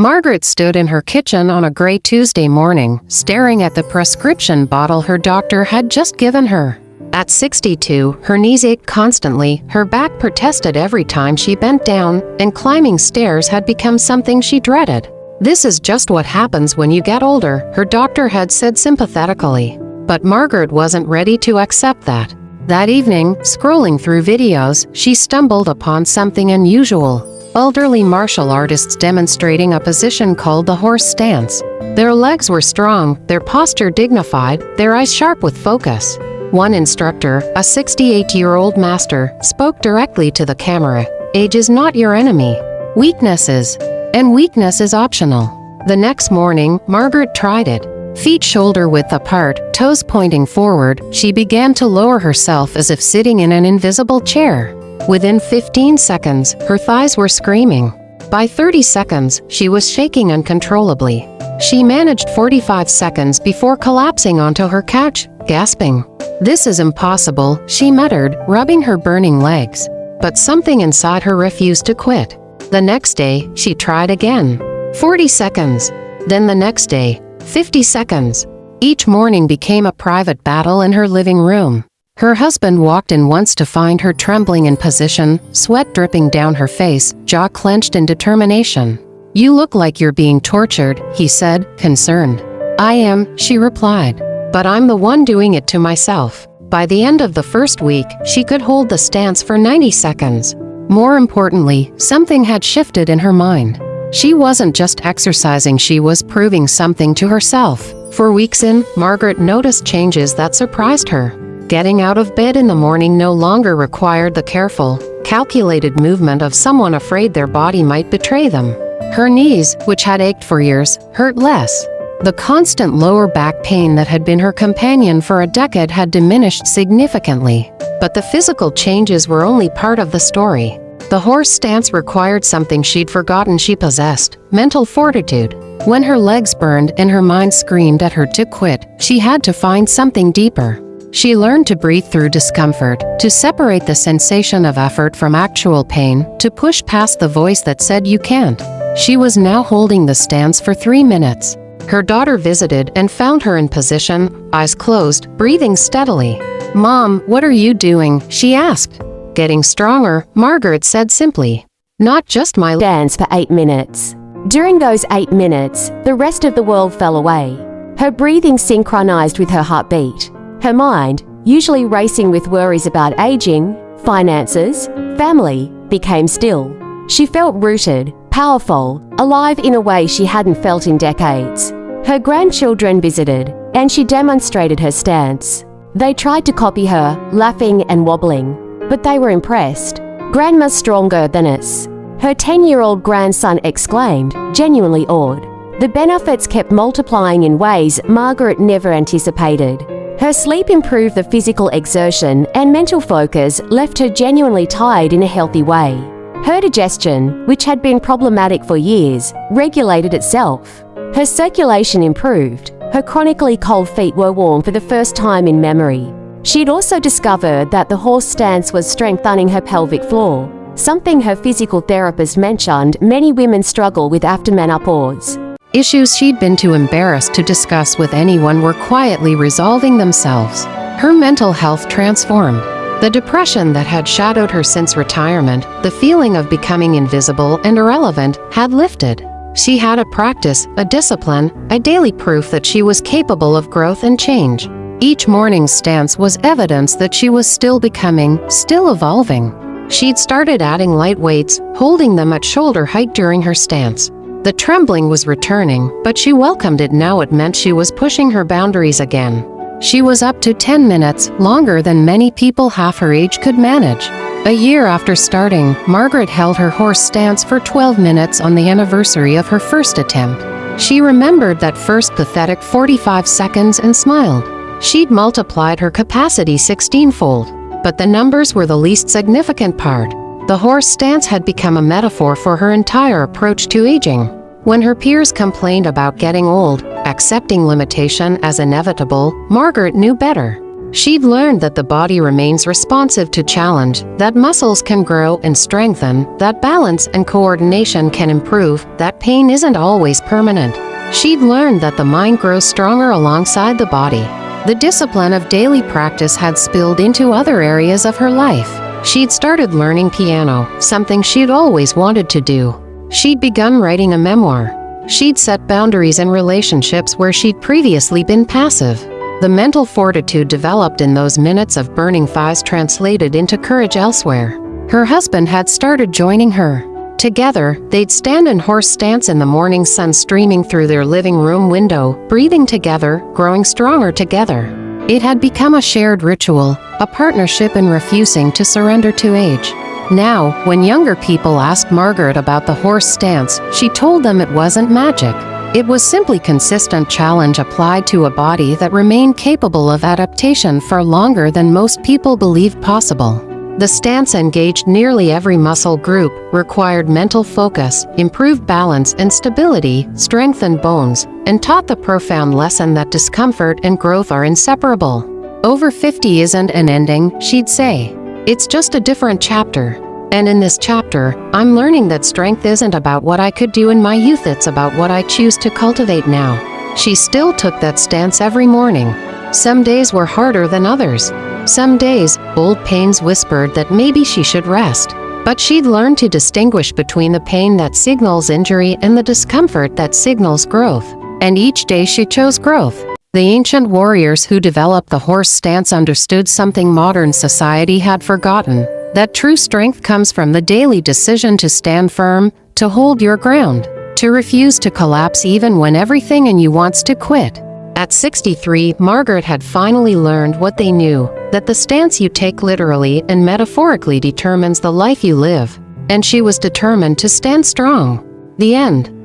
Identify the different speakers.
Speaker 1: Margaret stood in her kitchen on a gray Tuesday morning, staring at the prescription bottle her doctor had just given her. At 62, her knees ached constantly, her back protested every time she bent down, and climbing stairs had become something she dreaded. "This is just what happens when you get older," her doctor had said sympathetically. But Margaret wasn't ready to accept that. That evening, scrolling through videos, she stumbled upon something unusual. Elderly martial artists demonstrating a position called the horse stance. Their legs were strong, their posture dignified, their eyes sharp with focus. One instructor, a 68-year-old master, spoke directly to the camera. "Age is not your enemy. Weakness is. And weakness is optional." The next morning, Margaret tried it. Feet shoulder-width apart, toes pointing forward, she began to lower herself as if sitting in an invisible chair. Within 15 seconds, her thighs were screaming. By 30 seconds, she was shaking uncontrollably. She managed 45 seconds before collapsing onto her couch, gasping. "This is impossible," she muttered, rubbing her burning legs. But something inside her refused to quit. The next day, she tried again. 40 seconds. Then the next day, 50 seconds. Each morning became a private battle in her living room. Her husband walked in once to find her trembling in position, sweat dripping down her face, jaw clenched in determination. "You look like you're being tortured," he said, concerned. "I am," she replied. "But I'm the one doing it to myself." By the end of the first week, she could hold the stance for 90 seconds. More importantly, something had shifted in her mind. She wasn't just exercising, she was proving something to herself. For weeks in, Margaret noticed changes that surprised her. Getting out of bed in the morning no longer required the careful, calculated movement of someone afraid their body might betray them. Her knees, which had ached for years, hurt less. The constant lower back pain that had been her companion for a decade had diminished significantly. But the physical changes were only part of the story. The horse stance required something she'd forgotten she possessed: mental fortitude. When her legs burned and her mind screamed at her to quit, she had to find something deeper. She learned to breathe through discomfort, to separate the sensation of effort from actual pain, to push past the voice that said you can't. She was now holding the stance for 3 minutes. Her daughter visited and found her in position, eyes closed, breathing steadily. "Mom, what are you doing?" she asked. "Getting stronger," Margaret said simply. "Not just my
Speaker 2: stance for 8 minutes. During those 8 minutes, the rest of the world fell away. Her breathing synchronized with her heartbeat. Her mind, usually racing with worries about aging, finances, family, became still. She felt rooted, powerful, alive in a way she hadn't felt in decades. Her grandchildren visited, and she demonstrated her stance. They tried to copy her, laughing and wobbling, but they were impressed. "Grandma's stronger than us," her 10-year-old grandson exclaimed, genuinely awed. The benefits kept multiplying in ways Margaret never anticipated. Her sleep improved, the physical exertion and mental focus left her genuinely tired in a healthy way. Her digestion, which had been problematic for years, regulated itself. Her circulation improved. Her chronically cold feet were warm for the first time in memory. She'd also discovered that the horse stance was strengthening her pelvic floor, something her physical therapist mentioned many women struggle with after menopause.
Speaker 1: Issues she'd been too embarrassed to discuss with anyone were quietly resolving themselves. Her mental health transformed. The depression that had shadowed her since retirement, the feeling of becoming invisible and irrelevant, had lifted. She had a practice, a discipline, a daily proof that she was capable of growth and change. Each morning's stance was evidence that she was still becoming, still evolving. She'd started adding light weights, holding them at shoulder height during her stance. The trembling was returning, but she welcomed it now. It meant she was pushing her boundaries again. She was up to 10 minutes, longer than many people half her age could manage. A year after starting, Margaret held her horse stance for 12 minutes on the anniversary of her first attempt. She remembered that first pathetic 45 seconds and smiled. She'd multiplied her capacity 16-fold, but the numbers were the least significant part. The horse stance had become a metaphor for her entire approach to aging. When her peers complained about getting old, accepting limitation as inevitable, Margaret knew better. She'd learned that the body remains responsive to challenge, that muscles can grow and strengthen, that balance and coordination can improve, that pain isn't always permanent. She'd learned that the mind grows stronger alongside the body. The discipline of daily practice had spilled into other areas of her life. She'd started learning piano, something she'd always wanted to do. She'd begun writing a memoir. She'd set boundaries in relationships where she'd previously been passive. The mental fortitude developed in those minutes of burning thighs translated into courage elsewhere. Her husband had started joining her. Together, they'd stand in horse stance in the morning sun streaming through their living room window, breathing together, growing stronger together. It had become a shared ritual, a partnership in refusing to surrender to age. Now, when younger people asked Margaret about the horse stance, she told them it wasn't magic. It was simply consistent challenge applied to a body that remained capable of adaptation for longer than most people believed possible. The stance engaged nearly every muscle group, required mental focus, improved balance and stability, strengthened bones, and taught the profound lesson that discomfort and growth are inseparable. Over 50 isn't an ending, she'd say. It's just a different chapter. And in this chapter, I'm learning that strength isn't about what I could do in my youth, it's about what I choose to cultivate now. She still took that stance every morning. Some days were harder than others. Some days, old pains whispered that maybe she should rest. But she'd learned to distinguish between the pain that signals injury and the discomfort that signals growth. And each day she chose growth. The ancient warriors who developed the horse stance understood something modern society had forgotten. That true strength comes from the daily decision to stand firm, to hold your ground, to refuse to collapse even when everything in you wants to quit. At 63, Margaret had finally learned what they knew, that the stance you take literally and metaphorically determines the life you live. And she was determined to stand strong. The end.